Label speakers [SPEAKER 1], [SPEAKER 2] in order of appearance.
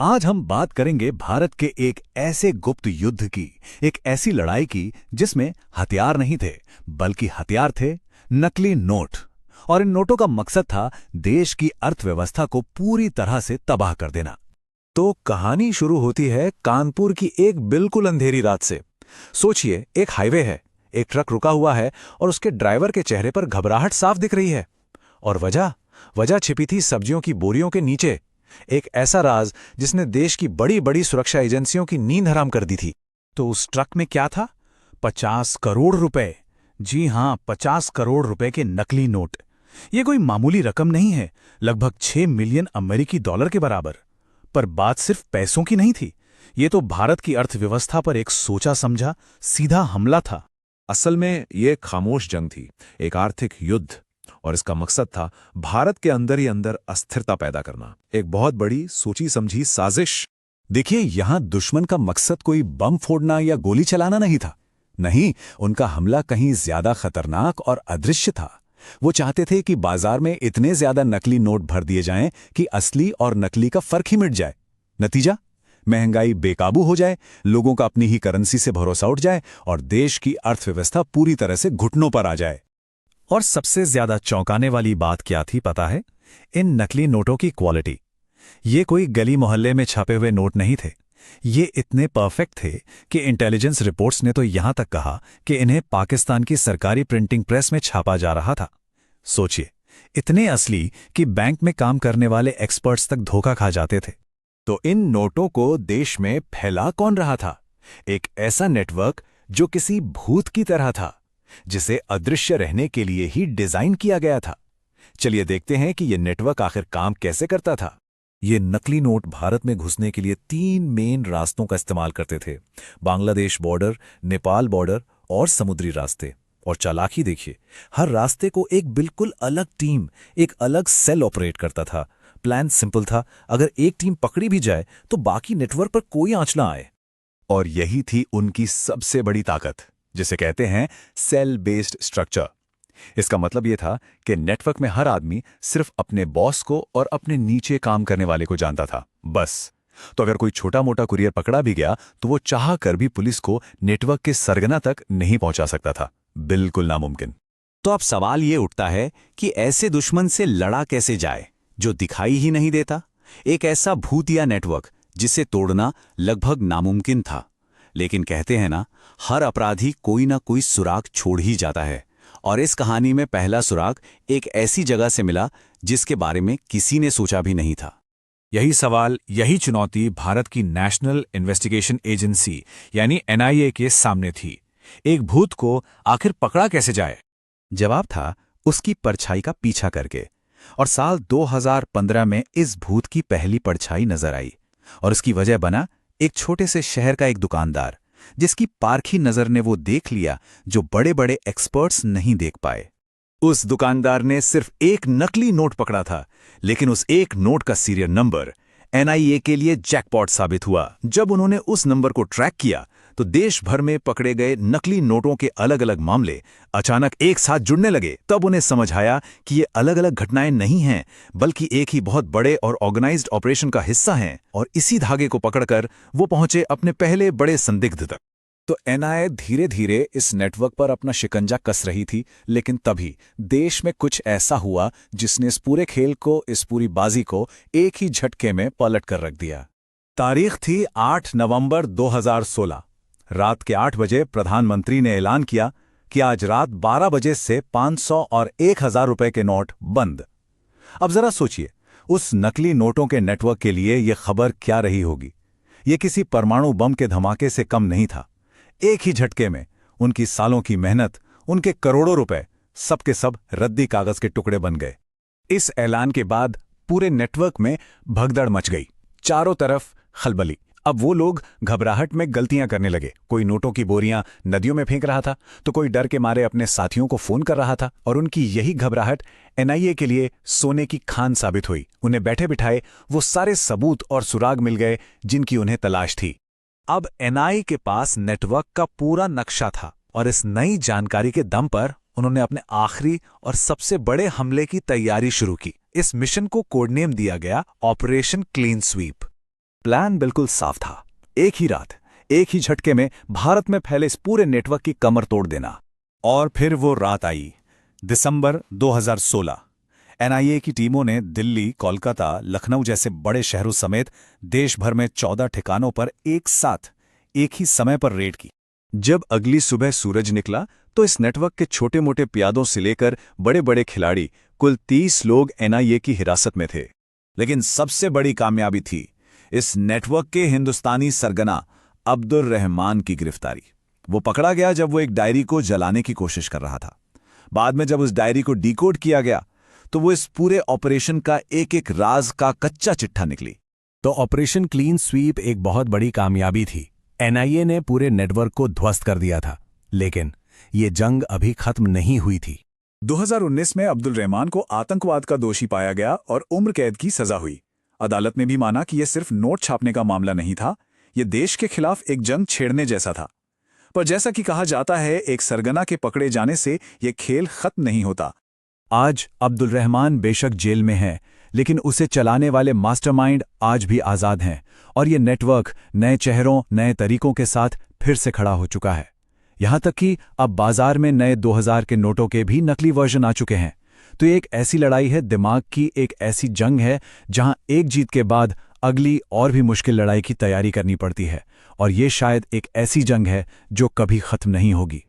[SPEAKER 1] आज हम बात करेंगे भारत के एक ऐसे गुप्त युद्ध की, एक ऐसी लड़ाई की जिसमें हथियार नहीं थे, बल्कि हथियार थे नकली नोट। और इन नोटों का मकसद था देश की अर्थव्यवस्था को पूरी तरह से तबाह कर देना।
[SPEAKER 2] तो कहानी शुरू होती है कानपुर की एक बिल्कुल अंधेरी रात से। सोचिए, एक हाईवे है, एक ट्रक रुका हुआ है और उसके ड्राइवर के चेहरे पर घबराहट साफ दिख रही है। और वजह छिपी थी सब्जियों की बोरियों के नीचे। एक ऐसा राज जिसने देश की बड़ी बड़ी सुरक्षा एजेंसियों की नींद हराम कर दी थी।
[SPEAKER 3] तो उस ट्रक में क्या था? 50 करोड़ रुपए। जी हां, 50 करोड़ रुपए के नकली नोट। ये कोई मामूली रकम नहीं है, लगभग 6 मिलियन अमेरिकी डॉलर के बराबर। पर बात सिर्फ पैसों की नहीं थी, ये तो भारत की अर्थव्यवस्था पर एक सोचा समझा सीधा हमला था।
[SPEAKER 2] असल में ये खामोश जंग थी, एक आर्थिक युद्ध। और इसका मकसद था भारत के अंदर ही अंदर अस्थिरता पैदा करना, एक बहुत बड़ी सोची समझी साजिश।
[SPEAKER 1] देखिए, यहां दुश्मन का मकसद कोई बम फोड़ना या गोली चलाना नहीं था। नहीं, उनका हमला कहीं ज्यादा खतरनाक और अदृश्य था। वो चाहते थे कि बाजार में इतने ज्यादा नकली नोट भर दिए जाएं कि असली और नकली का फर्क ही मिट जाए। नतीजा, महंगाई बेकाबू हो जाए, लोगों का अपनी ही करेंसी से भरोसा उठ जाए और देश की अर्थव्यवस्था पूरी तरह से घुटनों पर आ जाए।
[SPEAKER 3] और सबसे ज्यादा चौंकाने वाली बात क्या थी पता है? इन नकली नोटों की क्वालिटी। ये कोई गली मोहल्ले में छपे हुए नोट नहीं थे। ये इतने परफेक्ट थे कि इंटेलिजेंस रिपोर्ट्स ने तो यहां तक कहा कि इन्हें पाकिस्तान की सरकारी प्रिंटिंग प्रेस में छापा जा रहा था। सोचिए, इतने असली कि बैंक में काम करने वाले एक्सपर्ट्स तक धोखा खा जाते थे।
[SPEAKER 1] तो इन नोटों को देश में फैला कौन रहा था? एक ऐसा नेटवर्क जो किसी भूत की तरह था, जिसे अदृश्य रहने के लिए ही डिजाइन किया गया था। चलिए देखते हैं कि यह नेटवर्क आखिर काम कैसे करता था।
[SPEAKER 2] ये नकली नोट भारत में घुसने के लिए 3 मेन रास्तों का इस्तेमाल करते थे: बांग्लादेश बॉर्डर, नेपाल बॉर्डर और समुद्री रास्ते। और चालाकी देखिए, हर रास्ते को एक बिल्कुल अलग टीम, एक अलग सेल ऑपरेट करता था। प्लान सिंपल था, अगर एक टीम पकड़ी भी जाए तो बाकी नेटवर्क पर कोई आंच ना आए।
[SPEAKER 1] और यही थी उनकी सबसे बड़ी ताकत, जिसे कहते हैं सेल बेस्ड स्ट्रक्चर। इसका मतलब यह था कि नेटवर्क में हर आदमी सिर्फ अपने बॉस को और अपने नीचे काम करने वाले को जानता था, बस। तो अगर कोई छोटा मोटा कुरियर पकड़ा भी गया तो वो चाह कर भी पुलिस को नेटवर्क के सरगना तक नहीं पहुंचा सकता था, बिल्कुल नामुमकिन।
[SPEAKER 4] तो अब सवाल ये उठता है कि ऐसे दुश्मन से लड़ा कैसे जाए जो दिखाई ही नहीं देता? एक ऐसा भूतिया नेटवर्क जिसे तोड़ना लगभग नामुमकिन था। लेकिन कहते हैं ना, हर अपराधी कोई ना कोई सुराग छोड़ ही जाता है। और इस कहानी में पहला सुराग एक ऐसी जगह से मिला जिसके बारे में किसी ने सोचा भी नहीं था।
[SPEAKER 3] यही सवाल, यही चुनौती भारत की नेशनल इन्वेस्टिगेशन एजेंसी यानी NIA के सामने थी। एक भूत को आखिर पकड़ा कैसे जाए?
[SPEAKER 1] जवाब था उसकी परछाई का पीछा करके। और साल 2015 में इस भूत की पहली परछाई नजर आई। और उसकी वजह बना एक छोटे से शहर का एक दुकानदार, जिसकी पारखी नजर ने वो देख लिया जो बड़े बड़े एक्सपर्ट्स नहीं देख पाए। उस दुकानदार ने सिर्फ एक नकली नोट पकड़ा था, लेकिन उस एक नोट का सीरियल नंबर NIA के लिए जैकपॉट साबित हुआ। जब उन्होंने उस नंबर को ट्रैक किया तो देश भर में पकड़े गए नकली नोटों के अलग अलग मामले अचानक एक साथ जुड़ने लगे। तब उन्हें समझ आया कि ये अलग अलग घटनाएं नहीं हैं, बल्कि एक ही बहुत बड़े और ऑर्गेनाइज्ड ऑपरेशन का हिस्सा हैं। और इसी धागे को पकड़कर वो पहुंचे अपने पहले बड़े संदिग्ध तक। तो NIA धीरे धीरे इस नेटवर्क पर अपना शिकंजा कस रही थी, लेकिन तभी देश में कुछ ऐसा हुआ जिसने इस पूरे खेल को, इस पूरी बाजी को एक ही झटके में पलट कर रख दिया। तारीख थी 8 नवंबर 2016। रात के 8 बजे प्रधानमंत्री ने ऐलान किया कि आज रात 12 बजे से 500 और 1000 रुपए के नोट बंद। अब जरा सोचिए, उस नकली नोटों के नेटवर्क के लिए यह खबर क्या रही होगी। यह किसी परमाणु बम के धमाके से कम नहीं था। एक ही झटके में उनकी सालों की मेहनत, उनके करोड़ों रुपए, सब के सब रद्दी कागज के टुकड़े बन गए। इस ऐलान के बाद पूरे नेटवर्क में भगदड़ मच गई, चारों तरफ खलबली। अब वो लोग घबराहट में गलतियां करने लगे। कोई नोटों की बोरियां नदियों में फेंक रहा था, तो कोई डर के मारे अपने साथियों को फोन कर रहा था। और उनकी यही घबराहट NIA के लिए सोने की खान साबित हुई। उन्हें बैठे बिठाए वो सारे सबूत और सुराग मिल गए जिनकी उन्हें तलाश थी। अब NIA के पास नेटवर्क का पूरा नक्शा था और इस नई जानकारी के दम पर उन्होंने अपने आखिरी और सबसे बड़े हमले की तैयारी शुरू की। इस मिशन को कोड नेम दिया गया ऑपरेशन क्लीन स्वीप।
[SPEAKER 3] प्लान बिल्कुल साफ था। एक ही रात, एक ही झटके में भारत में फैले इस पूरे नेटवर्क की कमर तोड़ देना। और फिर वो रात आई, दिसंबर 2016। एनआईए की टीमों ने दिल्ली, कोलकाता, लखनऊ जैसे बड़े शहरों समेत देश भर में 14 ठिकानों पर एक साथ एक ही समय पर रेड की। जब अगली सुबह सूरज निकला तो इस नेटवर्क के छोटे मोटे प्यादों से लेकर बड़े बड़े खिलाड़ी, कुल 30 लोग एनआईए की हिरासत में थे।
[SPEAKER 4] लेकिन सबसे बड़ी कामयाबी थी इस नेटवर्क के हिंदुस्तानी सरगना अब्दुल रहमान की गिरफ्तारी। वो पकड़ा गया जब वो एक डायरी को जलाने की कोशिश कर रहा था। बाद में जब उस डायरी को डिकोड किया गया तो वो इस पूरे ऑपरेशन का एक एक राज का कच्चा चिट्ठा निकली।
[SPEAKER 2] तो ऑपरेशन क्लीन स्वीप एक बहुत बड़ी कामयाबी थी। एनआईए ने पूरे नेटवर्क को ध्वस्त कर दिया था, लेकिन ये जंग अभी खत्म नहीं हुई थी।
[SPEAKER 3] 2019 में अब्दुल रहमान को आतंकवाद का दोषी पाया गया और उम्र कैद की सजा हुई। अदालत ने भी माना कि यह सिर्फ नोट छापने का मामला नहीं था, यह देश के खिलाफ एक जंग छेड़ने जैसा था। पर जैसा कि कहा जाता है, एक सरगना के पकड़े जाने से यह खेल खत्म नहीं होता। आज अब्दुल रहमान बेशक जेल में है, लेकिन उसे चलाने वाले मास्टरमाइंड आज भी आज़ाद हैं और ये नेटवर्क नए चेहरों, नए तरीकों के साथ फिर से खड़ा हो चुका है। यहां तक कि अब बाजार में नए 2000 के नोटों के भी नकली वर्जन आ चुके हैं। तो ये एक ऐसी लड़ाई है, दिमाग की एक ऐसी जंग है जहां एक जीत के बाद अगली और भी मुश्किल लड़ाई की तैयारी करनी पड़ती है। और ये शायद एक ऐसी जंग है जो कभी खत्म नहीं होगी।